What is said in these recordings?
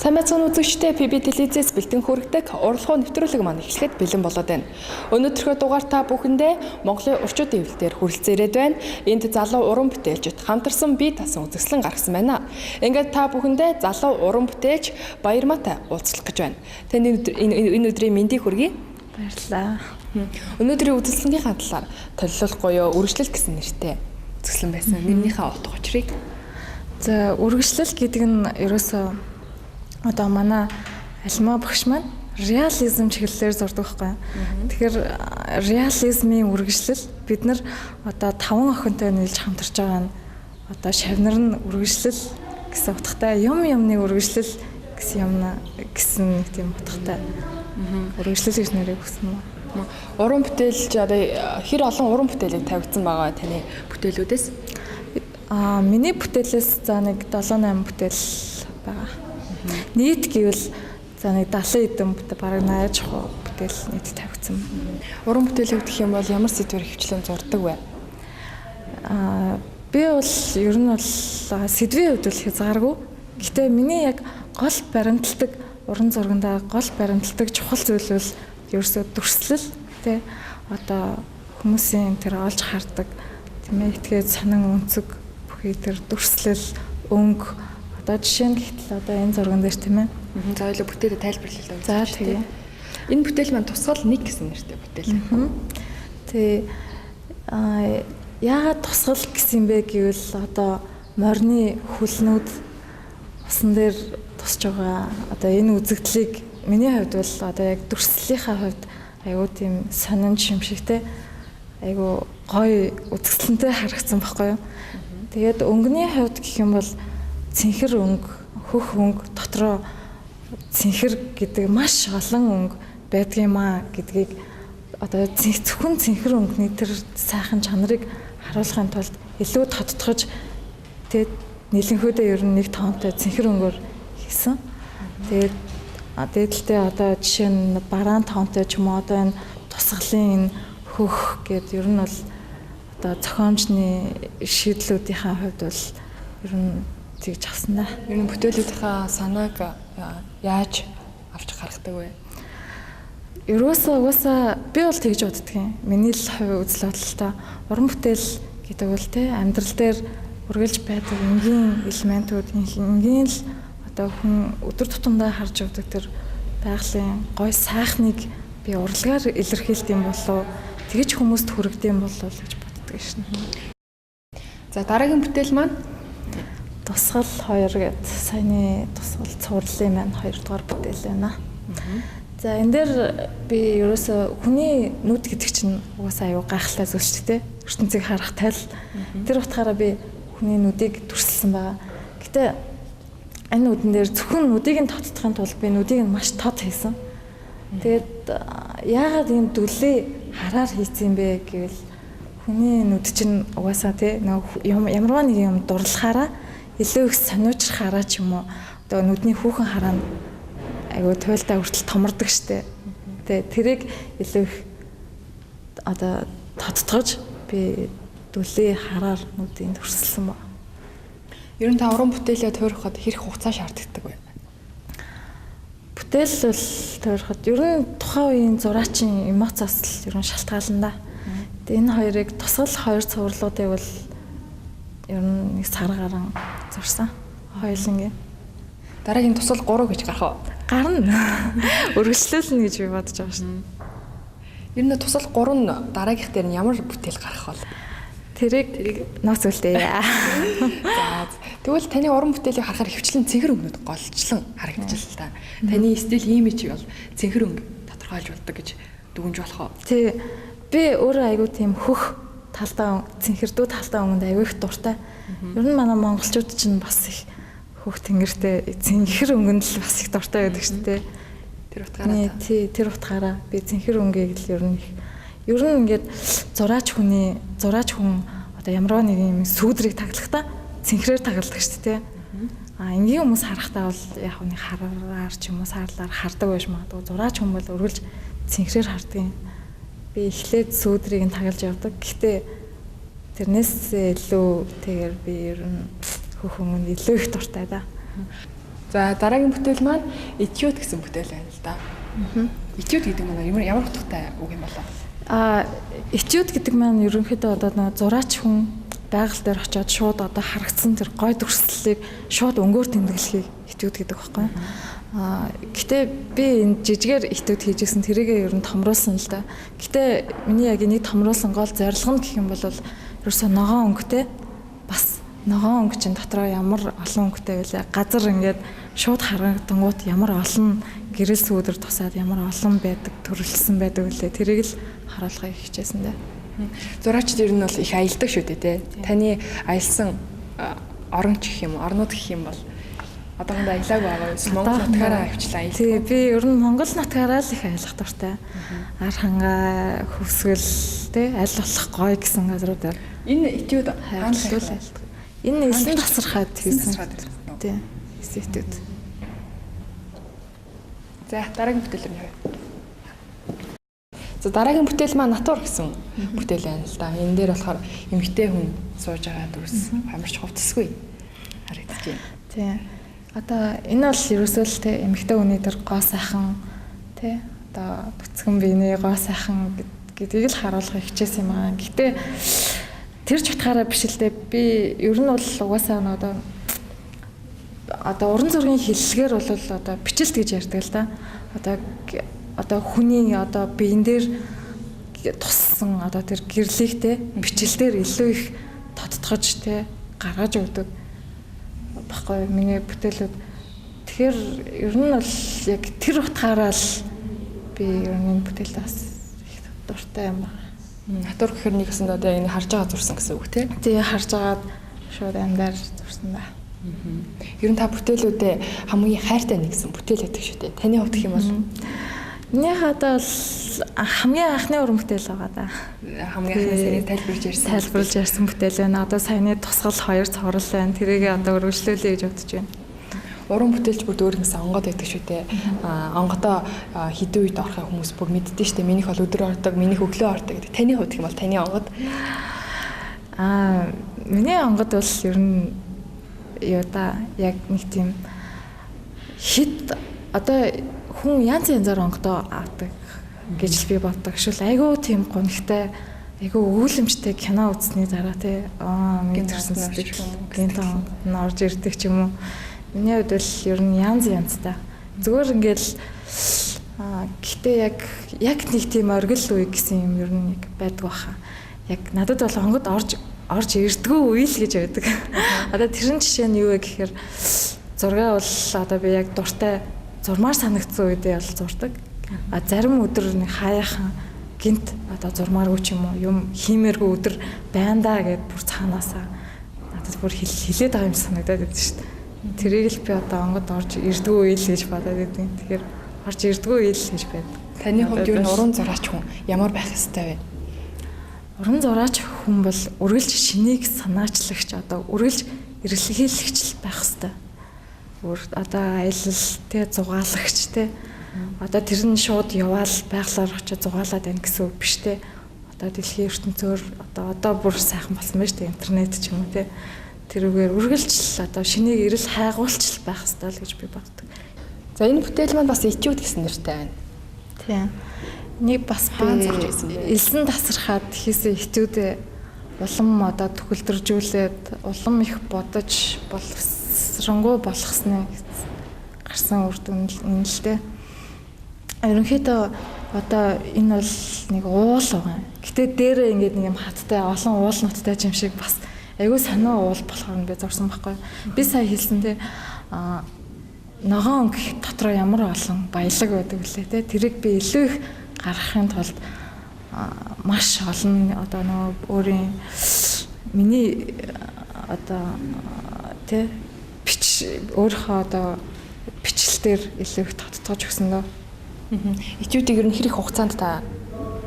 Сайн мэцэн үзэгчдээ PB телевизээс бэлтэн хүргэдэг урлагуу нэвтрүүлэг маань эхлэхэд бэлэн болоод байна. Өнөөдрийнхөө дугаар та бүхэндээ Монголын урчууд эвлэлээр хүрэлцэн ирээд байна. Энд залуу уран бүтээлчид хамтарсан бие даасан үзэсгэлэн гаргасан байна. Ингээд та бүхэндээ залуу уран бүтээлч Баярмаатай уулзлах гэж байна. Таны энэ өдрийн мэндийг хүргэе. Баярлалаа. Өнөөдрийн үзэсгэлэнгийн талаар толилуулахгүй юу, үргэлжлэл гэсэн нэртэй үзэсгэлэн байсан. Нэрнийхээ утга учирыг. За, үргэлжлэл гэдэг нь ерөөсөө одоо манай альма багш маань реализм чиглэлээр зурдаг байхгүй. Тэгэхээр реализмын үргэлжлэл бид нар одоо 5 охинтой нийлж хамтарч байгаа нь одоо шавнар нь үргэлжлэл гэсэн утгатай, юмны үргэлжлэл гэсэн нэг тийм утгатай. Үргэлжлэл гэж нэрийг өгсөн юм. Уран бүтээлч одоо хэр олон уран бүтээлийг тавьсан байгаа таны бүтээлүүдээс? Миний бүтээлээс за нэг 7-8 бүтээл байгаа. Нийт гэвэл за нэг 70 эдэн бүтээл бараг 80 жоо бүтээл нийт тавьсан. Уран бүтээлүүд гэх юм бол ямар сэдвэр хвчлэн зурдаг вэ? Би бол ер нь бол сэдвийн хувьд бол хязгааргүй. Гэтэ миний яг гол баримталдаг уран зургандаа гол баримталдаг чухал зүйл бол ерөөсөө дүрслэл тий одоо хүмүүсийн тэр олж хардаг тийм ээ итгээд санан өнцөг бүхий тэр дүрслэл өнгө одоо жишээ нь гэтэл одоо энэ зурган дээр тийм ээ. За ойлоо бүтээлээ тайлбарлая л. За тэгээ. Энэ бүтээл маань тусгал 1 гэсэн нэртэй бүтээл. Тэгээ яагаад тусгал гэсэн бэ гэвэл одоо морины хөлнүүд усан дээр тусч байгаа. Одоо энэ үзэгдлийг миний хувьд бол одоо яг дүрслэлийнхаа хувьд айгуу тийм сонин шимшигтэй айгуу гоё үзэгдлэнтэй харагдсан байхгүй юу. Тэгээд өнгөний хувьд гэх юм бол цэнхэр өнгө, хөх өнгө дотроо цэнхэр гэдэг маш олон өнгө байдгиймаа гэдгийг одоо зөвхөн цэнхэр өнгөний тэр сайхан чанарыг харуулахын тулд илүү тодтогч тэгээд нэлэнхүүдээ ер нь нэг тоонтой цэнхэр өнгөөр хийсэн. Тэгээд дээдэлтэй одоо жишээ нь бараан тоонтой ч юм уу одоо энэ тусгалын энэ хөх гэдэг ер нь бол одоо зохиомжны шийдлүүдийнхаа хувьд бол ер нь тэгж авсан да. Ер нь бүтээлүүдийнхаа санааг яаж авч гаргадаг вэ? Угаасаа би бол тэгж боддөг юм. Миний л хувь үзэл бодолтой уран бүтээл гэдэг бол тий амьдрал дээр үргэлж байдаг энгийн элементүүд энгийн л одоо хүн өдөр тутамдаа харж явдаг тэр байгалийн гой сайхныг би урлагаар илэрхийлт юм болов тэгж хүмүүст хүргэдэм болов гэж боддөг шин. За дараагийн бүтээл маань тусгал 2 гэдэг саяны тусгал цуурлын маань 2 дугаар бүтээл байна. За энэ дээр би ерөөсө хүний нүд гэдэг чинь угаасаа аюу гайхалтай зүйл шүү дээ. ертөнцийг харах тал тэр утгаараа би хүний нүдийг дүрсэлсэн байгаа. Гэтэ энэ нүдэн дээр зөвхөн нүдийг нь тоцдохын тулд би нүдийг нь маш тод хийсэн. Тэгээд яагаад энэ дүлээ хараар хийсэн бэ гэвэл хүний нүд чинь угаасаа тий ямарваа нэг юм дурлахаараа илүү их сониучрахаараа ч юм уу одоо нүдний хүүхэн хараа айгуу туйлдаа хүртэл томордог штэ. Тэгээ тэрийг илүү их одоо тодтогч би дүлээ хараар нүдийг дүрсэлсэн ба. Ер нь та уран бүтээлээ тойроход хэрэг хугацаа шаарддаг вэ? Бүтээл бол тойроход ер нь тухайн үеийн зураачийн эмоцоос л ер нь шалтгаална да. Тэгээ энэ хоёрыг тусгал 2 цувралуудыг бол ер нь нэг сар гарan зурсан. Хоёулангийн. Дараагийн тусгал 3 гэж гарах уу? Гарна. Үргэлжлүүлнэ гэж би бодож байгаа шин. Ер нь тусгал 3 нь дараагийнх дээр нь ямар бүтээл гарах вэ? Тэрийг ноц үлдээ. За тэгвэл таны уран бүтээлийг харахаар хөвчлэн цэнхэр өнгөд голчлон харагдаж байна та. Таны стил имижийг бол цэнхэр өнгө тодорхойлж болдог гэж дүгнж болох уу? Тий. Би өөрөө айгүй тийм хөх талдаа цэнхэрдүү талдаа өнгөнд айгүй их дуртай. Ер нь манай монголчууд чинь бас их хөх тэнгэртэй цэнхэр өнгөнд л бас их дуртай байдаг шүү дээ. Тэр утгаараа. Тий, тэр утгаараа би цэнхэр өнгөийг л ер нь ингээд зураач хүн одоо ямарваа нэг юм сүүдрийг таглахдаа цэнхрээр тагладаг шүү дээ. Энгийн хүмүүс харахтаа бол яг нэг хараар ч юм уу саарлаар хардаг байж магадгүй. Зураач хүн бол өргөлж цэнхрээр хардаг юм. Би эхлээд сүүдрийг нь таглаж явдаг. Гэхдээ тэрнээс илүү тэгэхээр би ер нь хөх хүмүүнд илүү их дуртай да. За дараагийн бүтээл маань этюд гэсэн бүтээл байна л да. Этюд гэдэг нь ямар утгатай үг юм болоо? Этюд гэдэг маань ерөнхийдөө одоо нэг зураач хүн байгаль дээр очиод шууд одоо харагдсан тэр гой дүрслэлийг шууд өнгөөр тэмдэглэхийг этюд гэдэг байхгүй. Гэтэ би энэ жижигээр этюд хийжсэн тэрийгээ ер нь томруулсан л да. Гэтэ миний яг энийг томруулсан гол зорилго нь гэх юм бол ерөөсөө ногоон өнгөтэй бас ногоон өнгө чинь дотроо ямар олон өнгөтэй байлаа. Газар ингээд шууд харагдангууд ямар олон гэрэл сүүдэр тусаад ямар олон байдаг төрөлсөн байдаг үлээ. Тэрийг л харуулахыг хичээсэн дээ. Зураачд ер нь бол их аялдаг шүү дээ тий. Таны аялсан орон гэх юм, орнууд гэх юм бол одоохондоо аялаагүй байгаа юм. Монгол нутгаараа авчлаа аялдаг. Тий, би ер нь Монгол нутгаараа л их аялах дуртай. Ар хангаа, хөвсгөл тий аль болох гоё гэсэн газруудаар. Энэ этюд хаанлах аялдаг. Энэ эсрэг тасархаад хийсэн. Тий, этюд. За дараагийн бүтээл нь юу? За дараагийн бүтээл маань натур гэсэн бүтээл байна л да. Энэ дээр болохоор эмэгтэй хүн сууж байгаа дүрс хамарч хувцсгүй харагдаж байна. Тий. Одоо энэ бол ерөөсөө л тий эмэгтэй хүний тэр гоо сайхан тий одоо бүцгэн биений гоо сайхан гэдгийг л харуулахыг хичээсэн юм аа. Гэтэ тэр ч утгаараа биш л дээ. Би ер нь бол угаасаа одоо уран зургийн хэллэгээр бол одоо бичлэлт гэж ярьдаг л да. Одоо хүний одоо биен дээр туссан одоо тэр гэрлийг те бичлэлээр илүү их тодтогч те гаргаж өгдөг баггүй миний бүтээлүүд. Тэгэхээр ер нь бол яг тэр утгаараа л би ер нь бүтээлд бас их дуртай юм байна. Натур гэхэр нэг гэсэн одоо энэ харж байгаа зурсан гэсэн үг те. Тий харж агаад шууд амьдаар зурсан да. Ер нь та бүтээлүүдээ хамгийн хайртай нэг гэсэн бүтээл байдаг шүү дээ. Таны хувьд гэх юм бол миний хадаа бол хамгийн анхны уран бүтээл байгаа да. Хамгийн анхны сэрийг тайлбарлаж ярьсан бүтээл байна. Одоо саяны тусгал 2 цоврал байна. Тэрийг одоо өргөжлүүлэе гэж бодож байна. Уран бүтээлч бүр өөрөөсөө онгод байдаг шүү дээ. Онгодоо хэдэн үед орохыг хүмүүс бүр мэддэж штэ. Минийх бол өдөр ордог, минийх өглөө ордог гэдэг. Таны хувьд гэх юм бол таны онгод миний онгод бол ер нь юу да яг нэг тийм хит одоо хүн янз янзаар онгодоо авдаг гэж би боддог шүүл айгүй тийм гонхтой айгүй өгүүлэмжтэй кино үзсний дараа тий гинтэрсэн зүг гинт онгод орж ирдэг ч юм уу. Миний хувьд бол ер нь янз янзтай зүгээр ингээл гэхдээ яг нэг тийм оргил үе гэсэн юм ер нь яг байдаг баха. Яг надад бол онгод орж ирдгүү үе л гэж байдаг. Одоо тэрэн жишээ нь юу вэ гэхээр зургаа бол одоо би яг дуртай зурмаар санагдсан үедээ бол зурдаг. Зарим өдөр нэг хаяахан гинт одоо зурмааргүй ч юм уу юм хиймээргүй өдөр байндаа гэд бүр цаанаасаа надад бүр хилээд байгаа юм санагдаад байдаг шүү дээ. Тэрийг л би одоо онгод орж ирдгүү үе л гэж бодоод байдаг. Тэгэхээр орж ирдгүү үе л гэж байдаг. Таны хувьд ер нь уран зураач хүн ямар байх ёстой вэ? Уран зураач хүн бол үргэлж шинийг санаачлагч одоо үргэлж эргэлхийлэгч байх ёстой. Одоо аялал те зугаалагч те одоо тэр нь шууд яваал байглаар очиж зугаалаад байна гэсэн үг биш те. Одоо дэлхийн ертөнцөөр одоо бүр сайхан болсон байж те интернет ч юм уу те. Тэрүүгээр үргэлж л одоо шинийг эрэл хайгуулч байх ёстой л гэж би боддог. За энэ бүтээл маань бас этюд гэсэн нэртэй байна. Тийм. Нэг бас би элсэн тасархаад хийсэн этюдээ улам одоо төгөлдржүүлээд улам их бодож боловсронгуй болгосны гарсан үр дүн энэ л дээ. Ерөнхийдөө одоо энэ бол нэг уул байгаа. Гэтэ дээрээ ингээд нэг юм хаттай олон уул нуттай юм шиг бас айгүй санаа уул болохоор би зурсан байхгүй. Би сая хэлсэн те ногоон гэх дотроо ямар олон баялаг байдаг вүлээ те. Тэрийг би илүү их гаргахын тулд маш олон одоо нөгөө өөрийн миний одоо тэ өөрийнхөө одоо бичлэлээр илүү их тодтогч өгсөн дөө. Этюдийг ер нь хэрэг хугацаанд та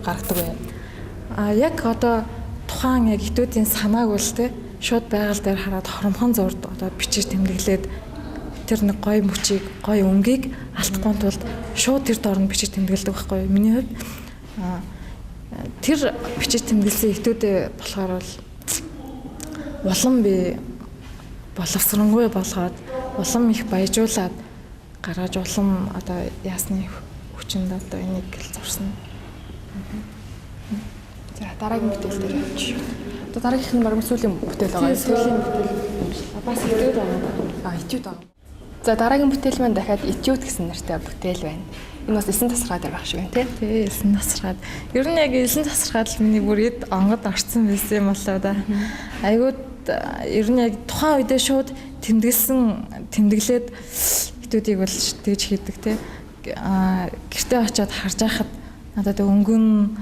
гаргадаг вэ? Яг одоо тухайн яг этюдийн санааг бол тэ шууд байгаль дээр хараад хоромхон зурд одоо бичиж тэмдэглээд тэр нэг гой мөчийг гой өнгийг алдахгүй тулд шууд тэр доорн бичиж тэмдэглэдэг байхгүй миний хувьд тэр бичиж тэмдэглэсэн этюдээ болохоор бол улам би боловсронгуй болгоод улам их баяжуулаад гаргаж улам одоо ясны хүчинд одоо энийг зурсан. За дараагийн бүтээл дээр явчих. Одоо дараагийнх нь баруун сүүлийн бүтээл байгаа. Сүүлийн бүтээл бас этюд байгаа. Этюд байгаа. За дараагийн бүтээл маань дахиад этюд гэсэн нэртэй бүтээл байна. Энэ бас 9 тасархай дээр байх шиг байна тий. Тэгээ 9 тасархад. Ер нь яг 9 тасархад л миний бүр эд онгод орцсон байсан юм болоо да. Айгууд ер нь яг тухайн үедээ шууд тэмдэглээд этюдийг бол тэгж хийдэг тий. Гэртээ очиод харж байхад надад өнгөн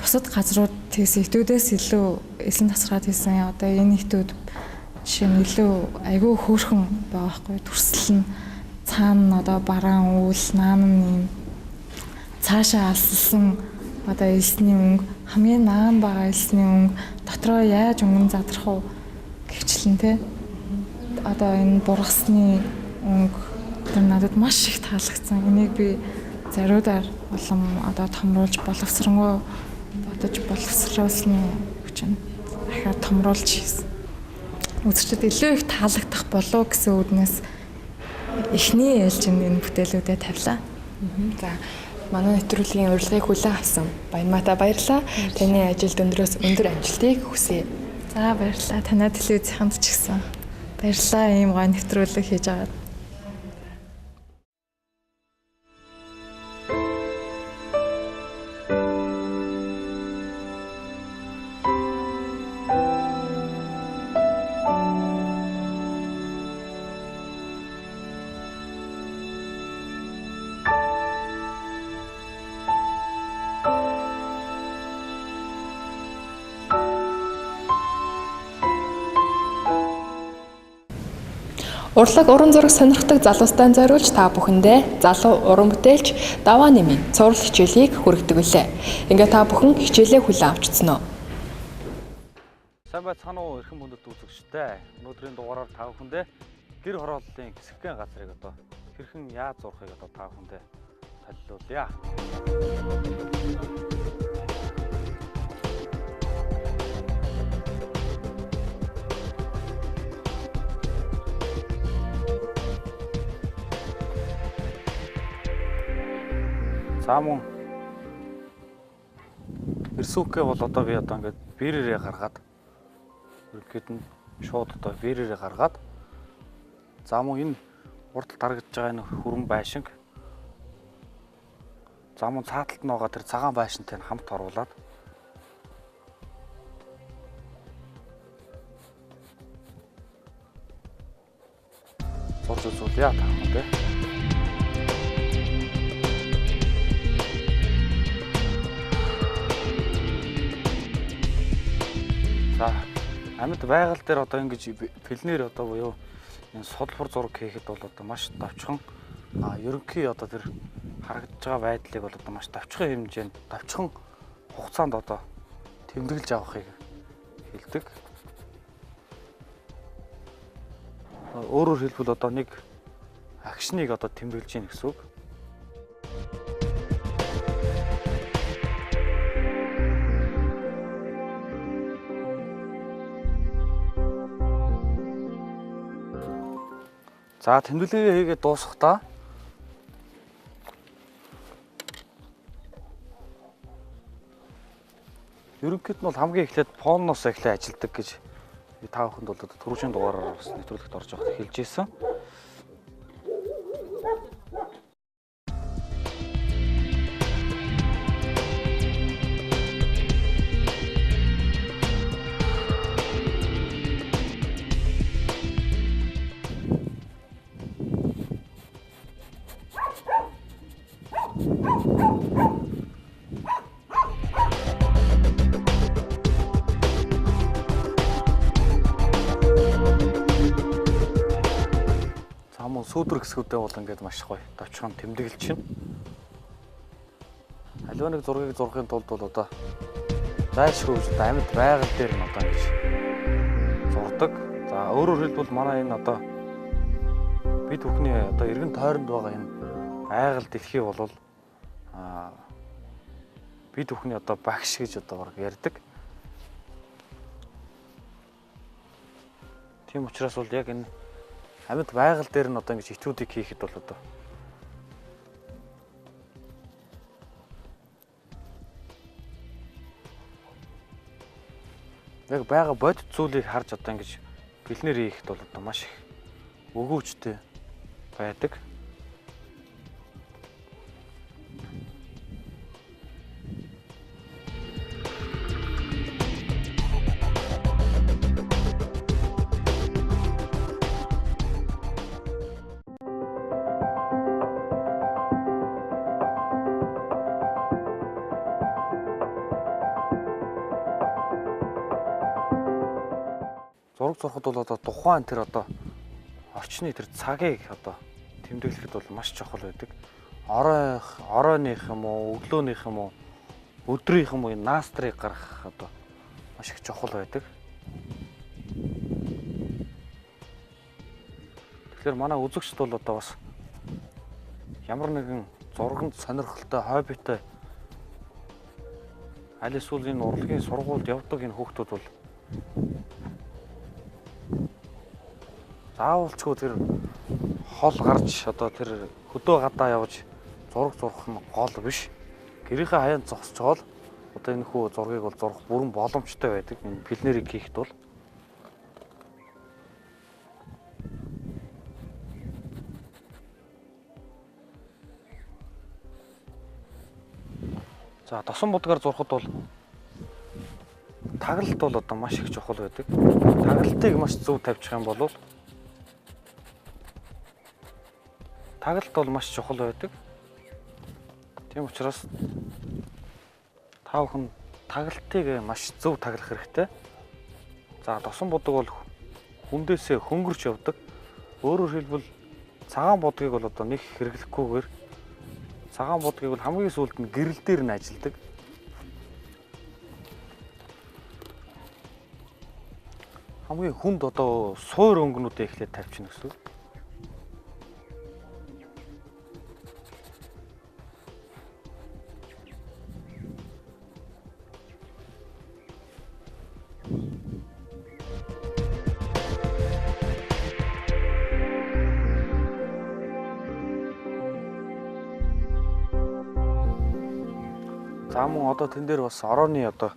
бусад газрууд тэгсэн этюдээс илүү 9 тасархад хийсэн одоо энэ этюд жишээ нь илүү айгүй хөөрхөн байгаа байхгүй төрсөл нь цаана одоо бараан үйл наан цаашаа алсалсан одоо элсний өнгө хамгийн наан байгаа элсний өнгө дотроо яаж өнгөн задрах уу гэвчлэн те одоо энэ бургасны өнгө тэр надад маш их таалагдсан. Энийг би зариудаар улам одоо томруулж боловсронгоо бодож боловсруулсны хүчин дахиад томруулж хийсэн. Үзэгчдэд илүү их таалагдах болов гэсэн үднээс эхний ээлжинд энэ бүтээлүүдэд тавилаа. За манай нэвтрүүлгийн урилгыг хүлээн авсан Баянмаатай баярлалаа. Таны ажилд өндрөөс өндөр амжилтыг хүсье. За баярлалаа. Танай телевизэнд ч гэсэн баярлалаа. Ийм гоё нэвтрүүлэг хийж аваад. Урлаг уран зураг сонирхдаг залуустаа зориулж та бүхэндээ залуу уран бүтээлч Даваа нэмийн цуврал хичээлийг хүргэдэг үлээ. Ингээ та бүхэн хичээлээ хүлээн авчихсан уу? Сайн байцгаана уу эрхэм хүндэт үзэгчтэй. Өнөөдрийн дугаараар та бүхэндээ гэр хорооллын хэсэгхэн газрыг одоо хэрхэн яаж зурхыг одоо та бүхэндээ танилцуулъя. За мөн эрсүүхгээ бол одоо би одоо ингээд бэрээрээ гаргаад ерөнхийд нь шууд одоо бэрээрээ гаргаад за мөн энэ урдтал тарагдж байгаа энэ хүрэн байшинг за мөн цааталт нь байгаа тэр цагаан байшинтай хамт оруулаад зурж үзүүлъя та бүхэндээ. За амьд байгаль дээр одоо ингэж пленэр одоо буюу энэ судалбар зураг хийхэд бол одоо маш давчхан ерөнхий одоо тэр харагдаж байгаа байдлыг бол одоо маш давчхан хэмжээнд давчхан хугацаанд одоо тэмдэглэж авахыг хэлдэг. Өөрөөр хэлбэл одоо нэг акшныг одоо тэмдэглэж ийн гэсэн үг. За тэмдэглэгээ хийгээд дуусахдаа ерөнхийд нь бол хамгийн эхлээд фоноос эхлээ ажилдаг гэж та бүхэнд бол түрүүчийн дугаараар бас нэвтрүүлэгт орж явахад хэлж ирсэн. Сүүдэр хэсгүүдээ бол ингээд маш гоё давчхан тэмдэглэж чинь. Аливаа нэг зургийг зурхын тулд бол одоо зайлшгүй амьд байгаль дээр нь одоо ингэж зурдаг. За өөрөөр хэлбэл манай энэ одоо бид бүхний одоо эргэн тойронд байгаа энэ айгал дэлхий бол бид бүхний одоо багш гэж одоо баг ярьдаг. Тийм учраас бол яг энэ Амьд байгаль дээр нь одоо ингэж этюдийг хийхэд бол одоо яг байгаа бодит зүйлийг харж одоо ингэж бэлнэр хийхэд бол одоо маш их өгөөжтэй байдаг. Зураг зурхад бол одоо тухайн тэр одоо орчны тэр цагийг одоо тэмдэглэхэд бол маш чухал байдаг. Оройных юм уу, өглөөнийх юм уу, өдрийнх юм уу энэ наастрыг гаргах одоо маш их чухал байдаг. Тэгэхээр манай үзэгчд бол одоо бас ямар нэгэн зурганд сонирхолтой, хоббитой аль эсвэл энэ урлагийн сургуульд явдаг энэ хүүхдүүд бол заавалчгүй тэр хол гарч одоо тэр хөдөө гадаа явж зураг зурах нь гол биш. Гэрийнхээ хаяанд зогсчоол одоо энэ хүү зургийг бол зурах бүрэн боломжтой байдаг. Энэ пленэрийг хийхэд бол за тосон будгаар зурхад бол таглалт бол одоо маш их чухал байдаг. Таглалтыг маш зөв тавьчих юм бол таглалт бол маш чухал байдаг. Тийм учраас та бүхэн таглалтыг маш зөв таглах хэрэгтэй. За тосон будаг бол хүндээсээ хөнгөрч явдаг. Өөрөөр хэлбэл цагаан будгийг бол одоо нэг хэрэглэхгүйгээр цагаан будгийг бол хамгийн сүүлд нь гэрэл дээр нь ажилдаг. Хамгийн хүнд одоо суур өнгөнүүдээ эхлээд тавьчихна гэсэн. За мөн одоо тэн дээр бас орооны одоо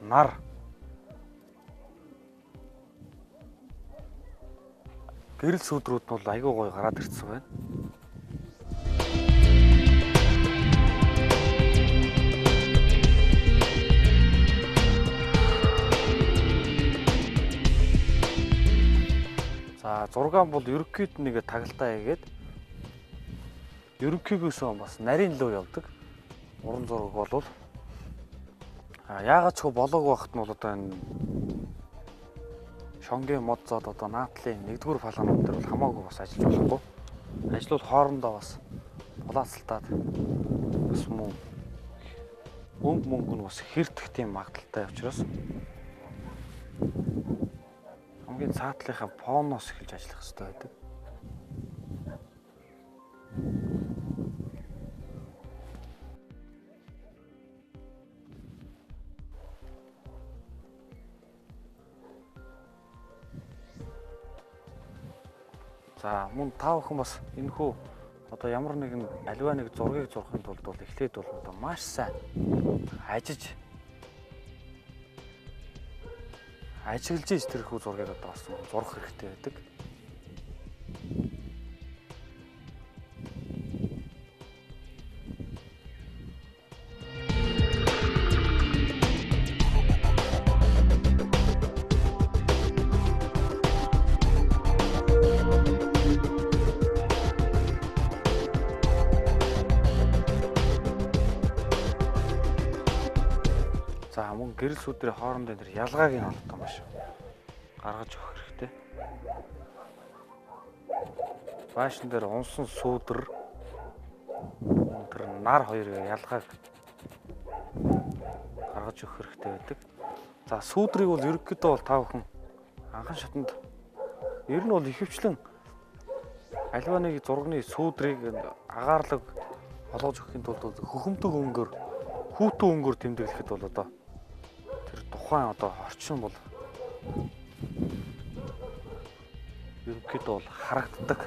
нар гэрэл сүдрүүд нь бол айгүй гоё гараад ирсэн байна. За 6 бол ерөнхийд нэг таглалтаа хийгээд ерөнхийгөөсөө бас нарийн лөө явдаг. Уран зураг болвол яагаад ч хөө болоог багт нь бол одоо энэ шонгийн мод зоод одоо наатлын 1-р планууд дээр бол хамаагүй бас ажиллаж болохгүй. Ажлууд хоорондоо бас булаацалтаад бас мөн мөнгө нь бас хэрдэх тийм магадaltaй учраас хамгийн цаатлынхаа фоноос эхэлж ажиллах хэрэгтэй байдаг. За мөн та бүхэн бас энэ хүү одоо ямар нэгэн аливаа нэг зургийг зурхын тулд бол эхлээд бол одоо маш сайн ажиглаж ийж тэр хүү зургийг одоо бас зурх хэрэгтэй байдаг. За мөн гэрэл сүдрийн хоорондын тэр ялгааг нь одоо маш гаргаж өгөх хэрэгтэй. Баашин дээр унсан сүдэр тэр нар хоёрын ялгааг гаргаж өгөх хэрэгтэй байдаг. За сүдрийг бол ерөнхийдөө бол та бүхэн анхан шатанд ер нь бол ихэвчлэн аливаа нэг зургийн сүдрийг агаарлаг болгож өгөхийн тулд хөхөмтөг өнгөөр хүүтэн өнгөөр тэмдэглэхэд бол одоо тэр тухайн одоо орчин бол ерөнхийдөө бол харагддаг.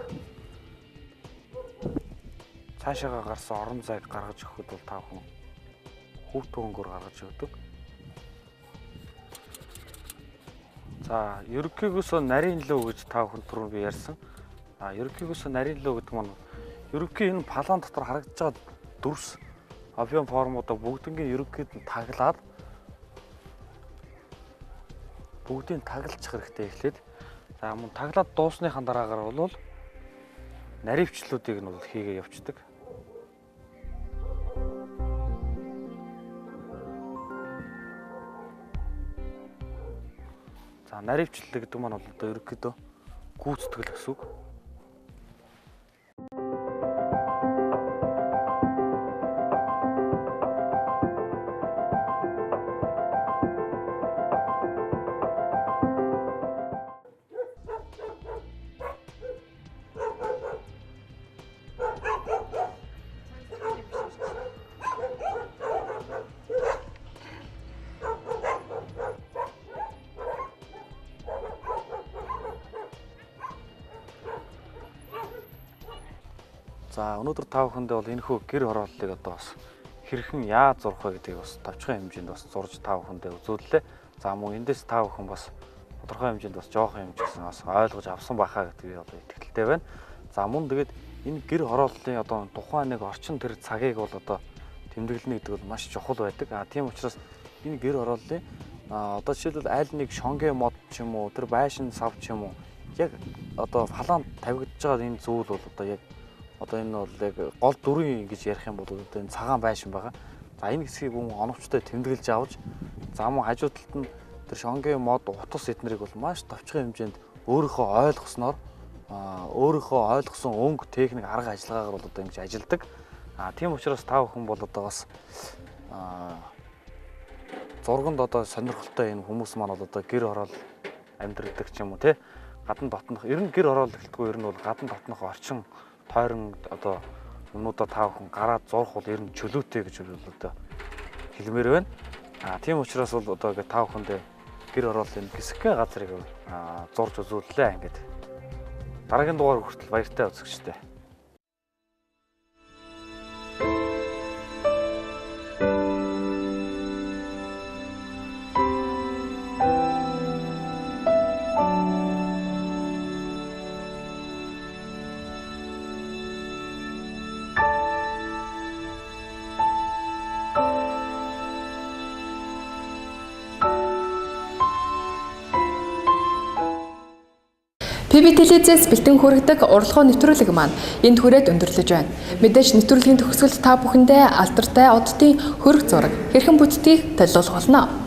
Цаашаага гарсан орон зайг гаргаж өгөхөд бол та бүхэн хүүт өнгөөр гаргаж өгдөг. За, ерөнхийгөөсөө нарийн лөө гэж та бүхэн түрүү би ярьсан. Ерөнхийгөөсөө нарийн лөө гэдэг нь ерөнхий энэ палан дотор харагдаж байгаа дүрс авион формуудаа бүгднгийн ерөнхийд нь таглаад бүгдийг таглах хэрэгтэй эхлээд за мөн таглаад дуусныхан дараагаар бол наривчлуудыг нь бол хийгээ явцдаг. За наривчлал гэдэг маань бол одоо ерөнхийдөө гүйцэтгэл гэсэн үг. За өнөөдөр та бүхэндээ бол энэхүү гэр хорооллыг одоо бас хэрхэн яаж зурх вэ гэдгийг бас товчхон хэмжээнд бас зурж та бүхэндээ үзүүллээ. За мөн эндээс та бүхэн бас тодорхой хэмжээнд бас жоохон юм ч гэсэн бас ойлгож авсан байхаа гэдгийг одоо итгэлтэй байна. За мөн тэгээд энэ гэр хорооллын одоо тухайн нэг орчин тэр цагийг бол одоо тэмдэглэнэ гэдэг бол маш чухал байдаг. Тийм учраас энэ гэр хорооллын одоо жишээлбэл аль нэг шонгийн мод ч юм уу тэр байшин сав ч юм уу яг одоо фалаанд тавигдж байгаа энэ зүйл бол одоо яг одоо энэ бол яг гол дүрийн гэж ярих юм бол одоо энэ цагаан байшин байгаа. За энэ хэсгийг хүн оновчтой тэмдэглэж авч за мөн хажуу талд нь тэр шонгийн мод утас эднэрийг бол маш товчхон хэмжээнд өөрийнхөө ойлгосноор өөрийнхөө ойлгосон өнгө техник арга ажиллагаагаар бол одоо ингэж ажилдаг. Тийм учраас та бүхэн бол одоо бас зурганд одоо сонирхолтой энэ хүмүүс маань бол одоо гэр хороол амьдрдаг ч юм уу те гадна дотнох ер нь гэр хороол гэлтгүй ер нь бол гадна дотнох орчин тойрон одоо юмнуудаа та бүхэн гараад зурх бол ер нь чөлөөтэй гэж бол одоо хэлмээр байна. Тийм учраас бол одоо та бүхэндээ гэр хорооллын хэсэгхэн газрыг зурж үзүүллээ ингээд. Дараагийн дугаар хүртэл баяртай үзэгчтэй. ПБ телевизээс бэлтэн хүргэдэг урлагийн нэвтрүүлэг маань энд хүрээд өндөрлөж байна. Мэдээж нэвтрүүлгийн төгсгөлд та бүхэндээ алдартай оддын хөрөг зураг хэрхэн бүтдгийг танилцуулах болно.